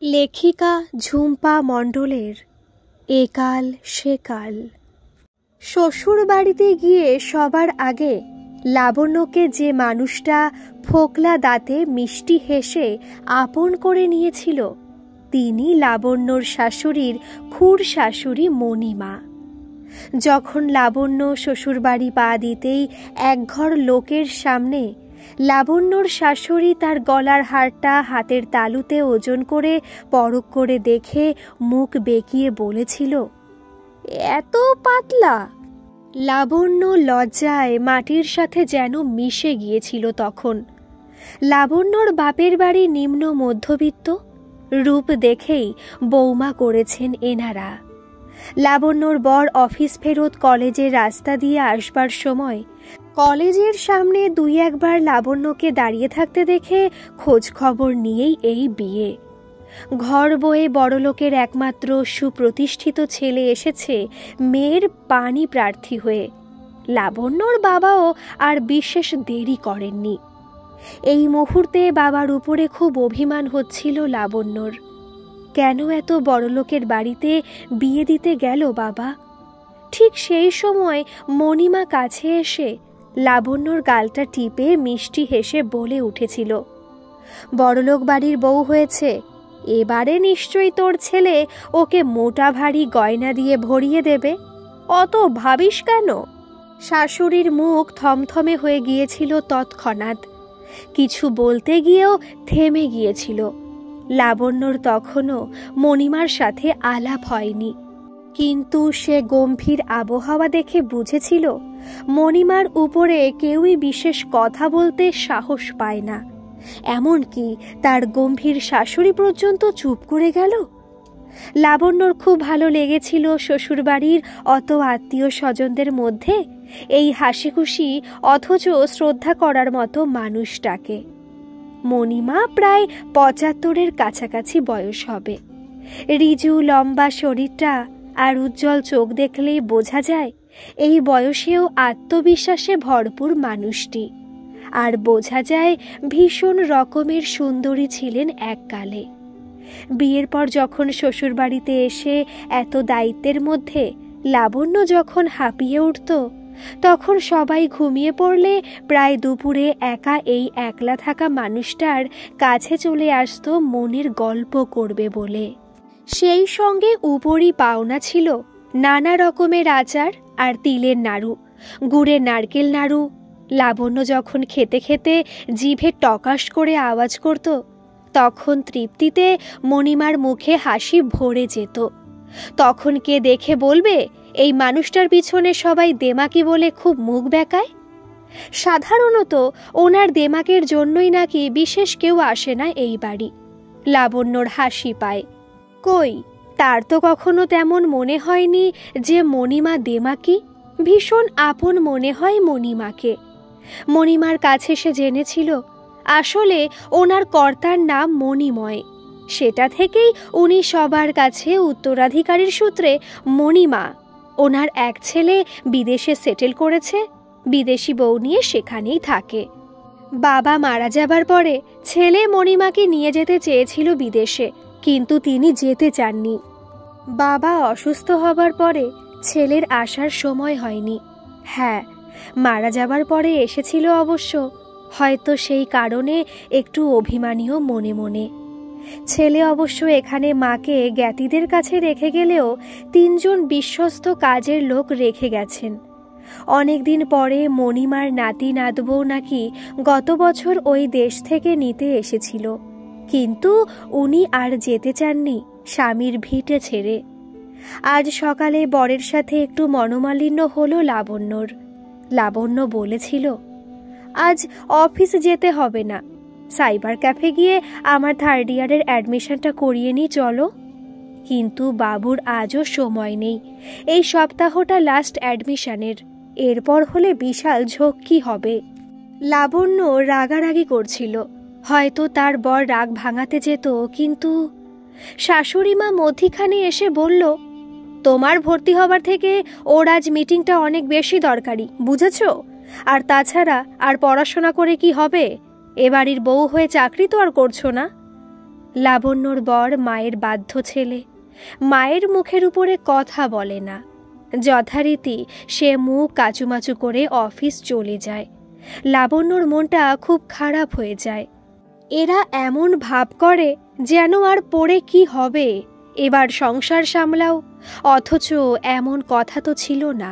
লেখিকা ঝুম্পা মণ্ডলের একাল সেকাল। শ্বশুর বাড়িতে গিয়ে সবার আগে লাবণ্যকে যে মানুষটা ফোকলা দাঁতে মিষ্টি হেসে আপন করে নিয়েছিল তিনি লাবণ্যর শাশুড়ির খুড় শাশুড়ি মণিমা। যখন লাবণ্য শ্বশুরবাড়ি পা দিতেই একঘর লোকের সামনে লাবণ্যর শাশুড়ি তার গলার হারটা হাতের তালুতে ওজন করে পরখ করে দেখে মুখ বেঁকিয়ে বলেছিল, এত পাতলা। লাবণ্য লজ্জায় মাটির সাথে যেন মিশে গিয়েছিল। তখন লাবণ্যর বাপের বাড়ি নিম্ন মধ্যবিত্ত, রূপ দেখেই বৌমা করেছেন এনারা। লাবণ্যর বর অফিস ফেরত কলেজের রাস্তা দিয়ে আসবার সময় কলেজের সামনে দুই একবার লাবণ্যকে দাঁড়িয়ে থাকতে দেখে খোঁজ খবর নিয়েই এই বিয়ে। ঘর বয়ে বড়লোকের একমাত্র সুপ্রতিষ্ঠিত ছেলে এসেছে মেয়ের পানি প্রার্থী হয়ে। লাবণ্যর বাবাও আর বিশেষ দেরি করেননি। এই মুহূর্তে বাবার উপরে খুব অভিমান হচ্ছিল লাবণ্যর। কেন এত বড়লোকের বাড়িতে বিয়ে দিতে গেল বাবা? ঠিক সেই সময় মণিমা কাছে এসে লাবণ্যর গালটা টিপে মিষ্টি হেসে বলে উঠেছিল, বড়লোক বাড়ির বউ হয়েছে, এবারে নিশ্চয়ই তোর ছেলে ওকে মোটা ভারী গয়না দিয়ে ভরিয়ে দেবে, অত ভাবিস কেন? শাশুড়ির মুখ থমথমে হয়ে গিয়েছিল তৎক্ষণাৎ। কিছু বলতে গিয়েও থেমে গিয়েছিল। লাবণ্যর তখনও মণিমার সাথে আলাপ হয়নি, কিন্তু সে গম্ভীর আবহাওয়া দেখে বুঝেছিল মণিমার উপরে কেউই বিশেষ কথা বলতে সাহস পায় না। এমনকি তার গম্ভীর শাশুড়ি পর্যন্ত চুপ করে গেল। লাবণ্যর খুব ভালো লেগেছিল শ্বশুরবাড়ির অত আত্মীয় স্বজনদের মধ্যে এই হাসিখুশি অথচ শ্রদ্ধা করার মতো মানুষটাকে। মণিমা প্রায় ৭৫-এর কাছাকাছি বয়স হবে। রিজু লম্বা শরীরটা আর উজ্জ্বল চোখ দেখলেই বোঝা যায় এই বয়সেও আত্মবিশ্বাসে ভরপুর মানুষটি। আর বোঝা যায় ভীষণ রকমের সুন্দরী ছিলেন এককালে। বিয়ের পর যখন শ্বশুরবাড়িতে এসে এত দায়িত্বের মধ্যে লাবণ্য যখন হাঁপিয়ে উঠত, তখন সবাই ঘুমিয়ে পড়লে প্রায় দুপুরে একা এই একলা থাকা মানুষটার কাছে চলে আসতো মনের গল্প করবে বলে। সেই সঙ্গে উপরই পাওনা ছিল নানা রকমের আচার আর তিলের নাড়ু, গুড়ের নারকেল নাড়ু। লাবণ্য যখন খেতে খেতে জিভে টকাস করে আওয়াজ করত, তখন তৃপ্তিতে মণিমার মুখে হাসি ভরে যেত। তখন কে দেখে বলবে এই মানুষটার পিছনে সবাই দেমাকি বলে খুব মুখ বেঁকায়। সাধারণত ওনার দেমাকের জন্যই নাকি বিশেষ কেউ আসে না এই বাড়ি। লাবণ্যর হাসি পায়। কই, তার তো কখনো তেমন মনে হয়নি যে মণিমা দেমাকি। ভীষণ আপন মনে হয় মণিমাকে। মণিমার কাছে সে জেনেছিল আসলে ওনার কর্তার নাম মণিময়। সেটা থেকেই উনি সবার কাছে উত্তরাধিকারীর সূত্রে মণিমা। ওনার এক ছেলে বিদেশে সেটেল করেছে, বিদেশি বউ নিয়ে সেখানেই থাকে। বাবা মারা যাবার পরে ছেলে মণিমাকে নিয়ে যেতে চেয়েছিল বিদেশে, কিন্তু তিনি যেতে চাননি। বাবা অসুস্থ হবার পরে ছেলের আসার সময় হয়নি। হ্যাঁ, মারা যাবার পরে এসেছিল অবশ্য, হয়তো সেই কারণে একটু অভিমানীও মনে মনে। ছেলে অবশ্য এখানে মাকে জ্ঞাতিদের কাছে রেখে গেলেও ৩ জন বিশ্বস্ত কাজের লোক রেখে গেছেন। অনেকদিন পরে মণিমার নাতি নাতবউ নাকি গত বছর ওই দেশ থেকে নিতে এসেছিল, কিন্তু উনি আর যেতে চাননি স্বামীর ভিটে ছেড়ে। আজ সকালে বরের সাথে একটু মনোমালিন্য হলো লাবণ্যর। লাবণ্য বলেছিল, আজ অফিস যেতে হবে না, সাইবার ক্যাফে গিয়ে আমার 3rd ইয়ারের অ্যাডমিশনটা করিয়ে নিই চলো। কিন্তু বাবুর আজও সময় নেই। এই সপ্তাহটা লাস্ট অ্যাডমিশনের, এরপর হলে বিশাল ঝক্কি হবে। লাবণ্য রাগারাগি করছিল। হয়তো তার বর রাগ ভাঙাতে যেত, কিন্তু শাশুড়িমা মধ্যিখানে এসে বলল, তোমার ভর্তি হবার থেকে ওর আজ মিটিংটা অনেক বেশি দরকারি, বুঝেছ? আর তাছাড়া আর পড়াশোনা করে কি হবে? এ বাড়ির বউ হয়ে চাকরি তো আর করছো না। লাবণ্যর বর মায়ের বাধ্য ছেলে, মায়ের মুখের উপরে কথা বলে না। যথারীতি সে মুখ কাচুমাচু করে অফিস চলে যায়। লাবণ্যর মনটা খুব খারাপ হয়ে যায়। এরা এমন ভাব করে যেন আর পড়ে কি হবে, এবার সংসার সামলাও, অথচ এমন কথা তো ছিল না।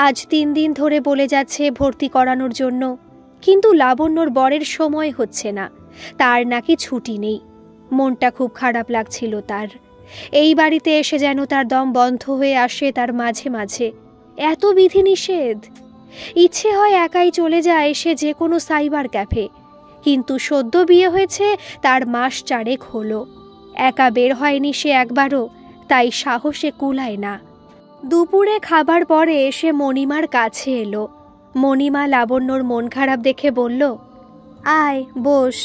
আজ 3 দিন ধরে বলে যাচ্ছে ভর্তি করানোর জন্য, কিন্তু লাবণ্যর বরের সময় হচ্ছে না, তার নাকি ছুটি নেই। মনটা খুব খারাপ লাগছিল তার। এই বাড়িতে এসে যেন তার দম বন্ধ হয়ে আসে তার মাঝে মাঝে। এত বিধিনিষেধ। ইচ্ছে হয় একাই চলে যায় সে যে কোনো সাইবার ক্যাফে, কিন্তু সদ্য বিয়ে হয়েছে, তার মাস 4 হলো। একা বের হয়নি সে একবারও, তাই সাহসে কুলায় না। দুপুরে খাবার পরে সে মণিমার কাছে এলো। মণিমা লাবণ্যর মন খারাপ দেখে বলল, আয় বস,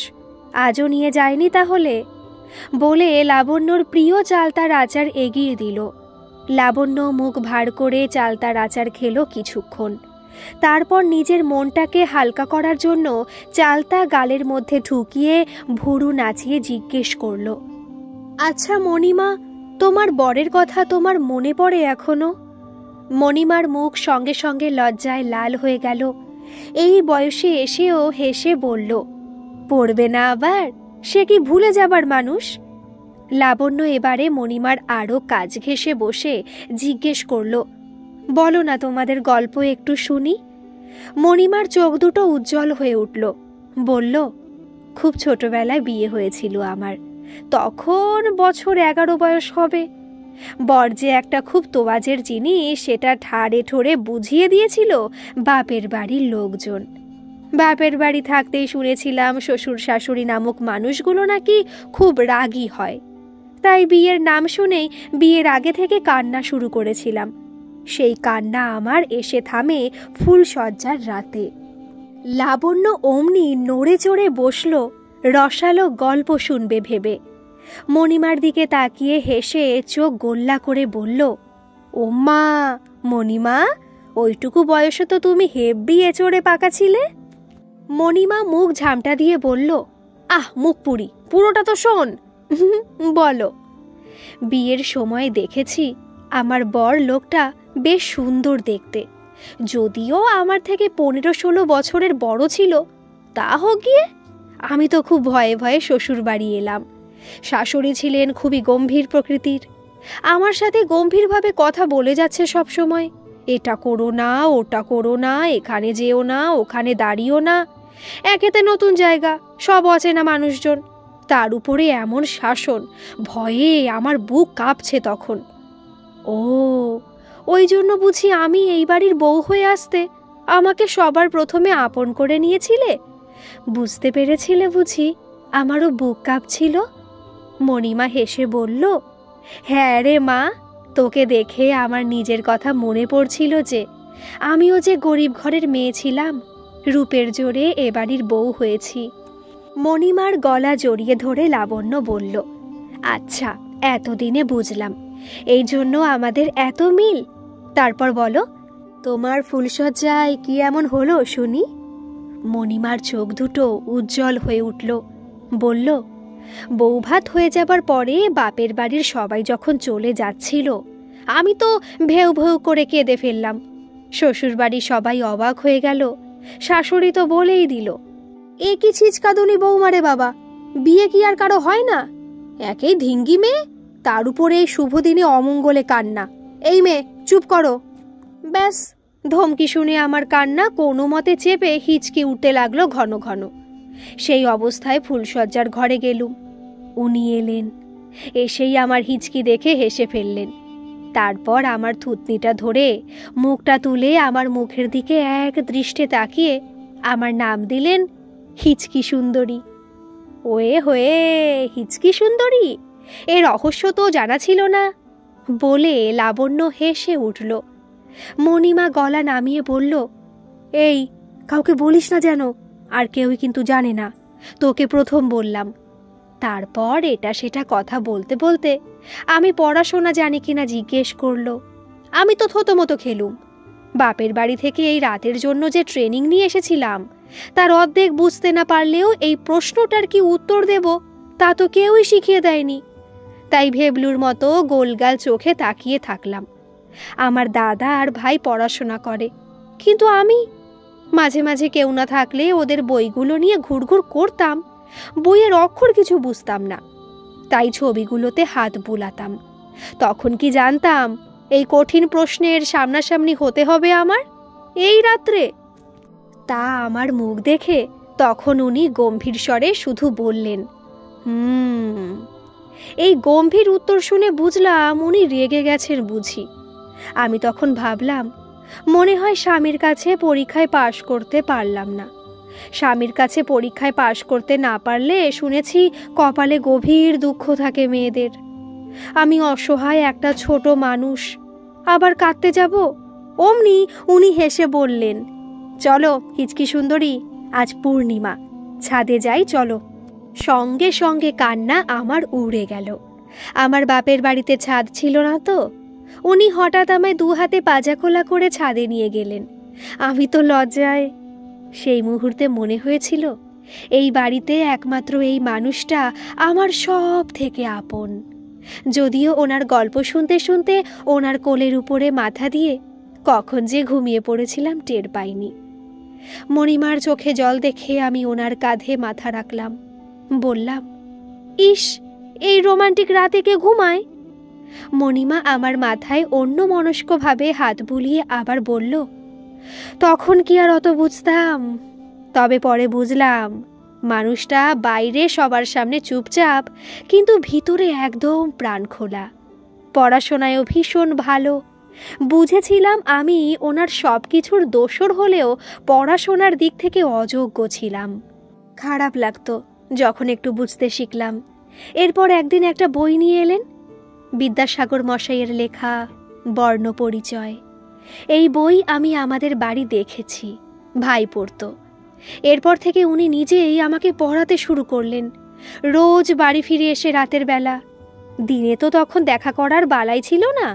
আজও নিয়ে যায়নি তাহলে? বলে লাবণ্যর প্রিয় চালতার আচার এগিয়ে দিল। লাবণ্য মুখ ভার করে চালতার আচার খেলো কিছুক্ষণ। তারপর নিজের মনটাকে হালকা করার জন্য চালতা গালের মধ্যে ঢুকিয়ে ভুরু নাচিয়ে জিজ্ঞেস করল, আচ্ছা মণিমা, তোমার বরের কথা তোমার মনে পড়ে এখনো? মণিমার মুখ সঙ্গে সঙ্গে লজ্জায় লাল হয়ে গেল। এই বয়সে এসেও হেসে বলল, পড়বে না আবার? সে কি ভুলে যাবার মানুষ? লাবণ্য এবারে মণিমার আরও কাজ ঘেঁষে বসে জিজ্ঞেস করল, বলো না তোমাদের গল্প একটু শুনি। মণিমার চোখ দুটো উজ্জ্বল হয়ে উঠল। বলল, খুব ছোটবেলায় বিয়ে হয়েছিল আমার, তখন বছর 11 বয়স হবে। বর যে একটা খুব তোয়াজের জিনিস সেটা ঠাড়ে ঠোড়ে বুঝিয়ে দিয়েছিল বাপের বাড়ির লোকজন। বাপের বাড়ি থাকতেই শুনেছিলাম শ্বশুর শাশুড়ি নামক মানুষগুলো নাকি খুব রাগী হয়, তাই বিয়ের নাম শুনেই বিয়ের আগে থেকে কান্না শুরু করেছিলাম। সেই কান্না আমার এসে থামে ফুলসজ্জার রাতে। লাবণ্য অমনি নড়ে চড়ে বসল, রসালো গল্প শুনবে ভেবে। মণিমার দিকে তাকিয়ে হেসে চোখ গোল্লা করে বলল, ও মা, মণিমা, ওইটুকু বয়সে তো তুমি হেব্বি এচড়ে পাকা ছিলে। মণিমা মুখ ঝামটা দিয়ে বলল, আহ মুখ পুরি, পুরোটা তো শোন। বলো। বিয়ের সময় দেখেছি আমার বর লোকটা বেশ সুন্দর দেখতে, যদিও আমার থেকে 15-16 বছরের বড় ছিল। তা হোক গিয়ে আমি তো খুব ভয়ে ভয়ে শ্বশুর বাড়ি এলাম। শাশুড়ি ছিলেন খুবই গম্ভীর প্রকৃতির, আমার সাথে গম্ভীরভাবে কথা বলে যাচ্ছে সব সময়, এটা করো না, ওটা করো না, এখানে যেও না, ওখানে দাঁড়িও না। একেতে নতুন জায়গা, সব অচেনা মানুষজন, তার উপরে এমন শাসন, ভয়ে আমার বুক কাঁপছে তখন। ও, ওই জন্য বুঝি আমি এই বাড়ির বউ হয়ে আসতে আমাকে সবার প্রথমে আপন করে নিয়েছিলে? বুঝতে পেরেছিলে বুঝি আমারও বুক কাঁপছিল? মণিমা হেসে বলল, হ্যাঁ রে মা, তোকে দেখে আমার নিজের কথা মনে পড়ছিল যে আমিও যে গরিব ঘরের মেয়ে ছিলাম, রূপের জোরে এ বাড়ির বউ হয়েছি। মণিমার গলা জড়িয়ে ধরে লাবণ্য বলল, আচ্ছা, এতদিনে বুঝলাম এই জন্য আমাদের এত মিল। তারপর বলো, তোমার ফুলসজ্জায় কি এমন হলো শুনি? মণিমার চোখ দুটো উজ্জ্বল হয়ে উঠল। বলল, বৌভাত হয়ে যাবার পরে বাপের বাড়ির সবাই যখন চলে যাচ্ছিল, আমি তো ভেউ ভেউ করে কেঁদে ফেললাম। শ্বশুর বাড়ির সবাই অবাক হয়ে গেল। শাশুড়ি তো বলেই দিল, এ কি ছিচকাদুনি বৌমারে বাবা, বিয়ে কি আর কারো হয় না? একেই ধিঙ্গি মেয়ে, তার উপরে এই শুভ দিনে অমঙ্গলে কান্না। এই মেয়ে চুপ করো। ব্যাস, ধমকি শুনে আমার কান্না কোনো মতে চেপে হিচকি উঠতে লাগলো ঘন ঘন। সেই অবস্থায় ফুলসজ্জার ঘরে গেলুম। উনি এলেন, এসেই আমার হিচকি দেখে হেসে ফেললেন। তারপর আমার থুতনিটা ধরে মুখটা তুলে আমার মুখের দিকে এক দৃষ্টে তাকিয়ে আমার নাম দিলেন হিচকি সুন্দরী। ওয়ে হয়ে, হিচকি সুন্দরী, এ রহস্য তো জানা ছিল না বলে লাবণ্য হেসে উঠল। মণিমা গলা নামিয়ে বলল, এই, কাউকে বলিস না যেন, আর কেউই কিন্তু জানে না, তোকে প্রথম বললাম। তারপর এটা সেটা কথা বলতে বলতে আমি পড়াশোনা জানি কিনা জিজ্ঞেস করলো। আমি তো থতমতো খেলুম। বাপের বাড়ি থেকে এই রাতের জন্য যে ট্রেনিং নিয়ে এসেছিলাম, তার অর্ধেক বুঝতে না পারলেও এই প্রশ্নটার কি উত্তর দেব তা তো কেউই শিখিয়ে দেয়নি। তাই ভেবলুর মতো গোলগাল চোখে তাকিয়ে থাকলাম। আমার দাদা আর ভাই পড়াশোনা করে, কিন্তু আমি মাঝে মাঝে কেউ না থাকলে ওদের বইগুলো নিয়ে ঘুরঘুর করতাম। বইয়ের অক্ষর কিছু বুঝতাম না, তাই ছবিগুলোতে হাত বুলাতাম। তখন কি জানতাম এই কঠিন প্রশ্নের সামনাসামনি হতে হবে আমার এই রাত্রে? তা আমার মুখ দেখে তখন উনি গম্ভীর স্বরে শুধু বললেন, এই গম্ভীর উত্তর শুনে বুঝলাম উনি রেগে গেছেন বুঝি। আমি তখন ভাবলাম, মনে হয় স্বামীর কাছে পরীক্ষায় পাশ করতে পারলাম না। স্বামীর কাছে পরীক্ষায় পাশ করতে না পারলে শুনেছি কপালে গভীর দুঃখ থাকে মেয়েদের। আমি অসহায় একটা ছোট মানুষ, আবার কাঁদতে যাব? অমনি উনি হেসে বললেন, চলো হিচকি সুন্দরী, আজ পূর্ণিমা, ছাদে যাই চলো। সঙ্গে সঙ্গে কান্না আমার উড়ে গেল। আমার বাপের বাড়িতে ছাদ ছিল না তো। উনি হঠাৎ আমায় দু হাতে পাজা খোলা করে ছাদে নিয়ে গেলেন। আমি তো লজ্জায়, সেই মুহূর্তে মনে হয়েছিল এই বাড়িতে একমাত্র এই মানুষটা আমার সব থেকে আপন। যদিও ওনার গল্প শুনতে শুনতে ওনার কোলের উপরে মাথা দিয়ে কখন যে ঘুমিয়ে পড়েছিলাম টের পাইনি। মণিমার চোখে জল দেখে আমি ওনার কাঁধে মাথা রাখলাম। বললাম, ইস, এই রোমান্টিক রাতে কে ঘুমায়? মণিমা আমার মাথায় অন্যমনস্কভাবে হাত বুলিয়ে আবার বলল, তখন কি আর অত বুঝতাম, তবে পরে বুঝলাম মানুষটা বাইরে সবার সামনে চুপচাপ, কিন্তু ভিতরে একদম প্রাণ খোলা। পড়াশোনায়ও ভীষণ ভালো। বুঝেছিলাম আমি ওনার সব কিছুর দোসর হলেও পড়াশোনার দিক থেকে অযোগ্য ছিলাম। খারাপ লাগতো যখন একটু বুঝতে শিখলাম। এরপর একদিন একটা বই নিয়ে এলেন, বিদ্যাসাগর মশাইয়ের লেখা বর্ণ পরিচয়। এই বই আমি আমাদের বাড়ি দেখেছি, ভাই পড়তো। এরপর থেকে উনি নিজেই আমাকে পড়াতে শুরু করলেন, রোজ বাড়ি ফিরে এসে রাতের বেলা। দিনে তো তখন দেখা করার বালাই ছিল না।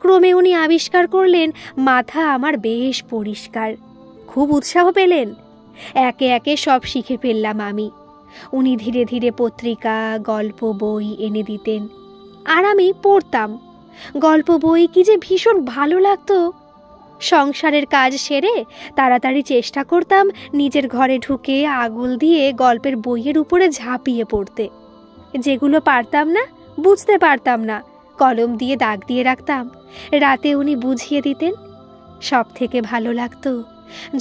ক্রমে উনি আবিষ্কার করলেন মাথা আমার বেশ পরিষ্কার। খুব উৎসাহ পেলেন। একে একে সব শিখে ফেললাম আমি। উনি ধীরে ধীরে পত্রিকা, গল্প বই এনে দিতেন, আর আমি পড়তাম। গল্প বই কি যে ভীষণ ভালো লাগতো। সংসারের কাজ সেরে তাড়াতাড়ি চেষ্টা করতাম নিজের ঘরে ঢুকে আগুল দিয়ে গল্পের বইয়ের উপরে ঝাঁপিয়ে পড়তে। যেগুলো পারতাম না, বুঝতে পারতাম না, কলম দিয়ে দাগ দিয়ে রাখতাম। রাতে উনি বুঝিয়ে দিতেন। সব থেকে ভালো লাগতো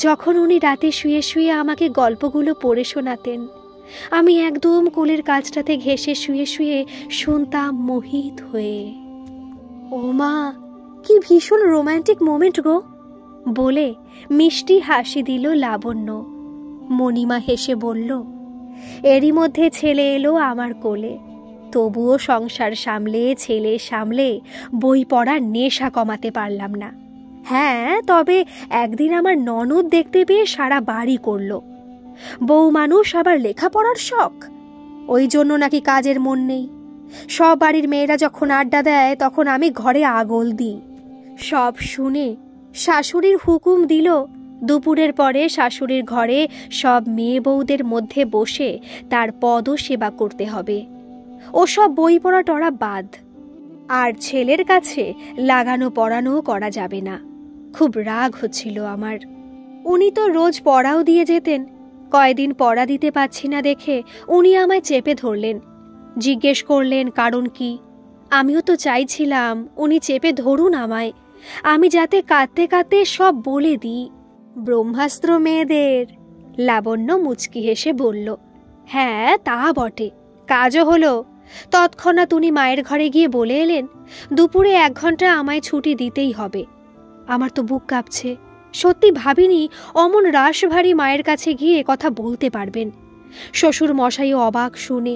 যখন উনি রাতে শুয়ে শুয়ে আমাকে গল্পগুলো পড়ে শোনাতেন। আমি একদম কোলের কাছটাতে ঘেঁষে শুয়ে শুয়ে শুনতাম মোহিত হয়ে। ও মা, কি ভীষণ রোম্যান্টিক মোমেন্ট গো, বলে মিষ্টি হাসি দিল লাবণ্য। মণিমা হেসে বলল, এরই মধ্যে ছেলে এলো আমার কোলে। তবুও সংসার সামলে, ছেলে সামলে বই পড়ার নেশা কমাতে পারলাম না। হ্যাঁ, তবে একদিন আমার ননদ দেখতে পেয়ে সারা বাড়ি করল, বউ মানুষ আবার লেখাপড়ার শখ, ওই জন্য নাকি কাজের মন নেই। সব বাড়ির মেয়েরা যখন আড্ডা দেয় তখন আমি ঘরে আগল দিই। সব শুনে শাশুড়ির হুকুম দিল দুপুরের পরে শাশুড়ির ঘরে সব মেয়ে বউদের মধ্যে বসে তার পদ সেবা করতে হবে। ও সব বই পড়া টড়া বাদ, আর ছেলের কাছে লাগানো পড়ানো করা যাবে না। খুব রাগ হচ্ছিল আমার। উনি তো রোজ পড়াও দিয়ে যেতেন। কয়দিন পড়া দিতে পারছি না দেখে উনি আমায় চেপে ধরলেন, জিজ্ঞেস করলেন কারণ কি। আমিও তো চাইছিলাম উনি চেপে ধরুন আমায়, আমি যাতে কাঁদতে কাঁদতে সব বলে দিই। ব্রহ্মাস্ত্র মেয়েদের। লাবণ্য মুচকি হেসে বলল, হ্যাঁ তা বটে, কাজও হলো। তৎক্ষণাৎ উনি মায়ের ঘরে গিয়ে বলে এলেন, দুপুরে 1 ঘন্টা আমায় ছুটি দিতেই হবে। আমার তো বুক কাঁপছে। সত্যি ভাবিনি অমন রাশভারী মায়ের কাছে গিয়ে কথা বলতে পারবেন। শ্বশুর মশাইও অবাক শুনে,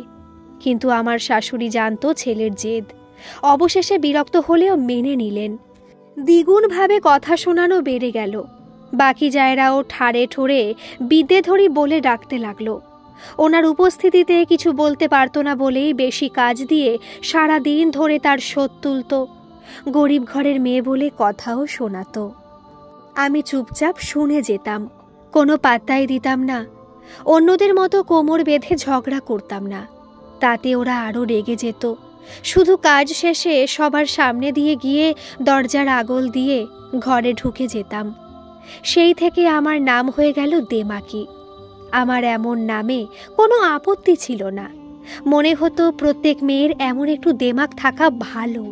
কিন্তু আমার শাশুড়ি জানতো ছেলের জেদ। অবশেষে বিরক্ত হলেও মেনে নিলেন। দ্বিগুণভাবে কথা শোনানো বেড়ে গেল। বাকি জায়রাও ঠাড়ে ঠোড়ে বিদ্যে ধরি বলে ডাকতে লাগলো। ওনার উপস্থিতিতে কিছু বলতে পারতো না বলেই বেশি কাজ দিয়ে সারা দিন ধরে তার শোধ তুলত। গরিব ঘরের মেয়ে বলে কথাও শোনাতো। আমি চুপচাপ শুনে যেতাম, কোনো পাত্তাই দিতাম না। অন্যদের মতো কোমর বেঁধে ঝগড়া করতাম না। তাতে ওরা আরও রেগে যেত। শুধু কাজ শেষে সবার সামনে দিয়ে গিয়ে দরজার আগল দিয়ে ঘরে ঢুকে যেতাম। সেই থেকে আমার নাম হয়ে গেল দেমাকি। আমার এমন নামে কোনো আপত্তি ছিল না। মনে হতো প্রত্যেক মেয়ের এমন একটু দেমাক থাকা ভালো।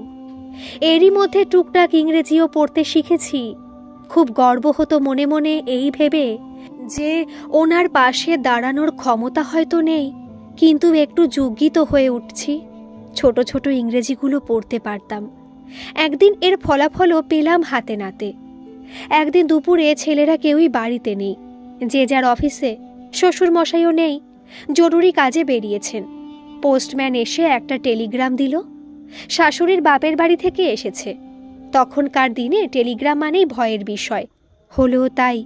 এরই মধ্যে টুকটাক ইংরেজিও পড়তে শিখেছি। খুব গর্ব হতো মনে মনে এই ভেবে যে ওনার পাশে দাঁড়ানোর ক্ষমতা হয়তো নেই, কিন্তু একটু যোগ্যিত হয়ে উঠছি। ছোট ছোট ইংরেজিগুলো পড়তে পারতাম। একদিন এর ফলাফলও পেলাম হাতে নাতে। একদিন দুপুরে ছেলেরা কেউই বাড়িতে নেই, যে যার অফিসে। শ্বশুর মশাইও নেই, জরুরি কাজে বেরিয়েছেন। পোস্টম্যান এসে একটা টেলিগ্রাম দিল, শাশুড়ির বাপের বাড়ি থেকে এসেছে। তখনকার দিনে টেলিগ্রাম মানেই ভয়ের বিষয়। হলেও তাই।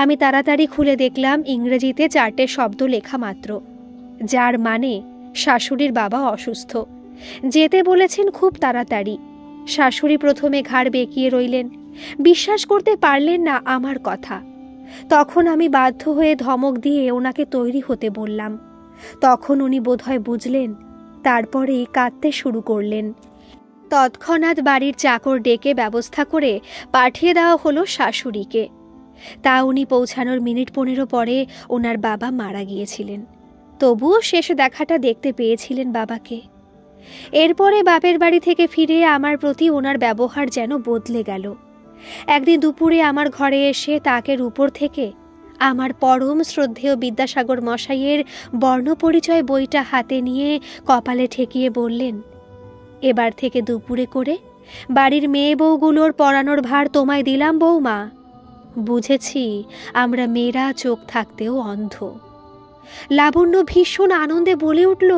আমি তাড়াতাড়ি খুলে দেখলাম ইংরেজিতে 4টে শব্দ লেখা মাত্র, যার মানে শাশুড়ির বাবা অসুস্থ, যেতে বলেছেন খুব তাড়াতাড়ি। শাশুড়ি প্রথমে ঘাড় বেঁকিয়ে রইলেন, বিশ্বাস করতে পারলেন না আমার কথা। তখন আমি বাধ্য হয়ে ধমক দিয়ে ওনাকে তৈরি হতে বললাম। তখন উনি বোধহয় বুঝলেন, তারপরেই কাঁদতে শুরু করলেন। তৎক্ষণাৎ বাড়ির চাকর ডেকে ব্যবস্থা করে পাঠিয়ে দেওয়া হলো শাশুড়িকে। তা উনি পৌঁছানোর মিনিট 15 পরে ওনার বাবা মারা গিয়েছিলেন। তবুও শেষ দেখাটা দেখতে পেয়েছিলেন বাবাকে। এরপরে বাপের বাড়ি থেকে ফিরে আমার প্রতি ওনার ব্যবহার যেন বদলে গেল। একদিন দুপুরে আমার ঘরে এসে তাকের উপর থেকে আমার পরম শ্রদ্ধেয় বিদ্যাসাগর মশাইয়ের বর্ণপরিচয় বইটা হাতে নিয়ে কপালে ঠেকিয়ে বললেন, এবার থেকে দুপুরে করে বাড়ির মেয়ে বউগুলোর পড়ানোর ভার তোমায় দিলাম বৌমা। বুঝেছি আমরা মেয়েরা চোখ থাকতেও অন্ধ। লাবণ্য ভীষণ আনন্দে বলে উঠল,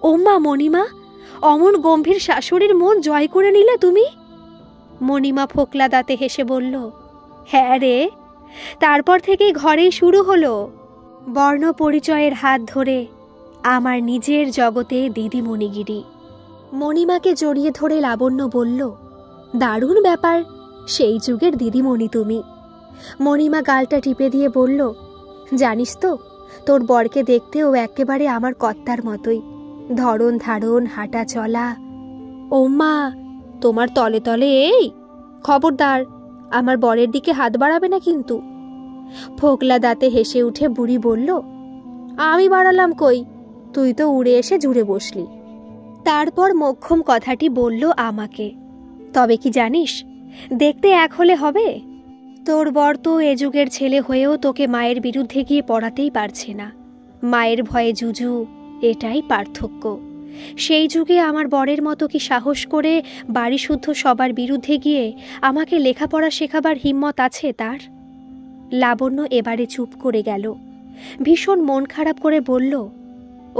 ওম্মা মণিমা, অমন গম্ভীর শাশুড়ির মন জয় করে নিলে তুমি? মণিমা ফোকলা দাঁতে হেসে বলল, হ্যাঁ রে। তারপর থেকেই ঘরেই শুরু হলো বর্ণ পরিচয়ের হাত ধরে আমার নিজের জগতে দিদিমণিগিরি। মণিমাকে জড়িয়ে ধরে লাবণ্য বলল, দারুণ ব্যাপার, সেই যুগের দিদিমণি তুমি। মণিমা গালটা টিপে দিয়ে বলল, জানিস তো, তোর বরকে দেখতেও একেবারে আমার কর্তার মতোই, ধরন ধারণ, হাঁটা চলা। ও মা, তোমার তলে তলে এই খবরদার, আমার বরের দিকে হাত বাড়াবে না কিন্তু। ফোকলা দাঁতে হেসে উঠে বুড়ি বলল, আমি বাড়ালাম কই, তুই তো উড়ে এসে জুড়ে বসলি। তারপর মোক্ষম কথাটি বলল আমাকে, তবে কি জানিস, দেখতে এক হলে হবে? তোর বর তো এ যুগের ছেলে হয়েও তোকে মায়ের বিরুদ্ধে গিয়ে পড়াতেই পারছে না। মায়ের ভয়ে জুজু, এটাই পার্থক্য। সেই যুগে আমার বরের মতো কি সাহস করে বাড়ি শুদ্ধ সবার বিরুদ্ধে গিয়ে আমাকে লেখাপড়া শেখাবার হিম্মত আছে তার? লাবণ্য এবারে চুপ করে গেল। ভীষণ মন খারাপ করে বলল,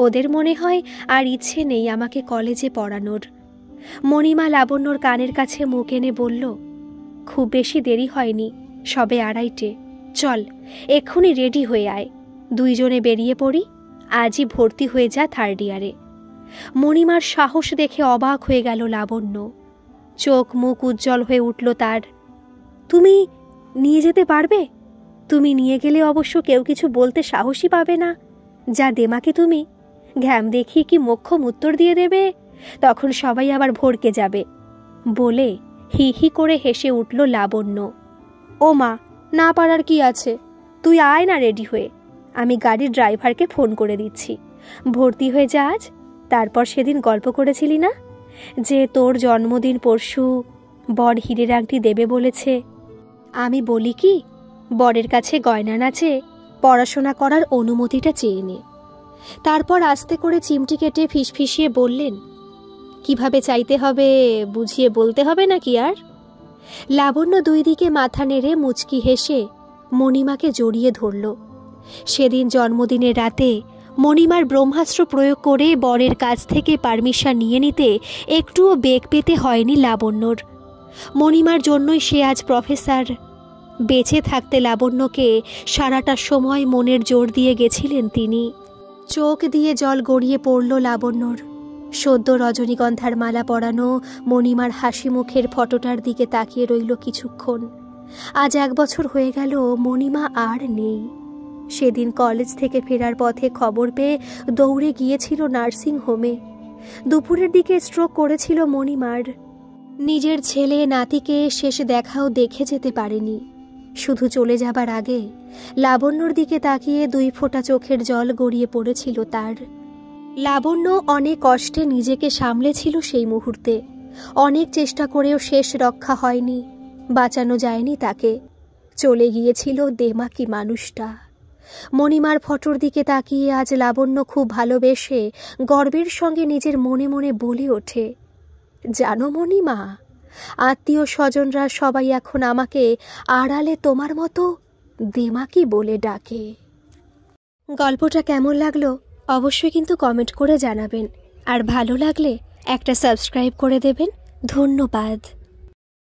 ওদের মনে হয় আর ইচ্ছে নেই আমাকে কলেজে পড়ানোর। মণিমা লাবণ্যর কানের কাছে মুখ এনে বলল, খুব বেশি দেরি হয়নি, সবে 2:30। চল এক্ষুনি রেডি হয়ে আয়, দুইজনে বেরিয়ে পড়ি, আজই ভর্তি হয়ে যা 3rd ইয়ারে। মণিমার সাহস দেখে অবাক হয়ে গেল লাবণ্য। চোখ মুখ উজ্জ্বল হয়ে উঠল তার। তুমি নিয়ে যেতে পারবে? তুমি নিয়ে গেলে অবশ্য কেউ কিছু বলতে সাহসই পাবে না। যা দেমাকে তুমি, ঘ্যাম দেখিয়ে কি মোক্ষম উত্তর দিয়ে দেবে, তখন সবাই আবার ভড়কে যাবে। বলে হি হি করে হেসে উঠল লাবণ্য। ও মা, না পারার কি আছে, তুই আয় না রেডি হয়ে, আমি গাড়ির ড্রাইভারকে ফোন করে দিচ্ছি। ভর্তি হয়ে যা আজ। তারপর সেদিন গল্প করেছিলি না যে তোর জন্মদিন পরশু, বর হীরের আংটি দেবে বলেছে। আমি বলি কি, বরের কাছে গয়না না চেয়ে পড়াশোনা করার অনুমতিটা চেয়ে নে। তারপর আস্তে করে চিমটি কেটে ফিসফিসিয়ে বললেন, কিভাবে চাইতে হবে বুঝিয়ে বলতে হবে নাকি আর? লাবণ্য 2 দিকে মাথা নেড়ে মুচকি হেসে মণিমাকে জড়িয়ে ধরল। সেদিন জন্মদিনের রাতে মণিমার ব্রহ্মাস্ত্র প্রয়োগ করে বরের কাছ থেকে পারমিশন নিয়ে নিতে একটুও বেগ পেতে হয়নি লাবণ্যর। মণিমার জন্যই সে আজ প্রফেসর। বেঁচে থাকতে লাবণ্যকে সারাটা সময় মনের জোর দিয়ে গেছিলেন তিনি। চোখ দিয়ে জল গড়িয়ে পড়ল লাবণ্যর। সদ্য রজনীগন্ধার মালা পরানো মণিমার হাসি মুখের ফটোটার দিকে তাকিয়ে রইল কিছুক্ষণ। আজ 1 বছর হয়ে গেল মণিমা আর নেই। সেদিন কলেজ থেকে ফেরার পথে খবর পেয়ে দৌড়ে গিয়েছিল নার্সিং হোমে। দুপুরের দিকে স্ট্রোক করেছিল মণিমার। নিজের ছেলে নাতিকে শেষ দেখাও দেখে যেতে পারেনি। শুধু চলে যাবার আগে লাবণ্যর দিকে তাকিয়ে 2 ফোঁটা চোখের জল গড়িয়ে পড়েছিল তার। লাবণ্য অনেক কষ্টে নিজেকে সামলেছিল সেই মুহূর্তে। অনেক চেষ্টা করেও শেষ রক্ষা হয়নি, বাঁচানো যায়নি তাকে। চলে গিয়েছিল দেমাকি মানুষটা। মণিমার ফটোর দিকে তাকিয়ে আজ লাবণ্য খুব ভালোবেসে গর্বের সঙ্গে নিজের মনে মনে বলে ওঠে, জানো মণিমা, আত্মীয় স্বজনরা সবাই এখন আমাকে আড়ালে তোমার মতো দেমাকি বলে ডাকে। গল্পটা কেমন লাগলো অবশ্যই কিন্তু কমেন্ট করে জানাবেন, আর ভালো লাগলে একটা সাবস্ক্রাইব করে দেবেন। ধন্যবাদ।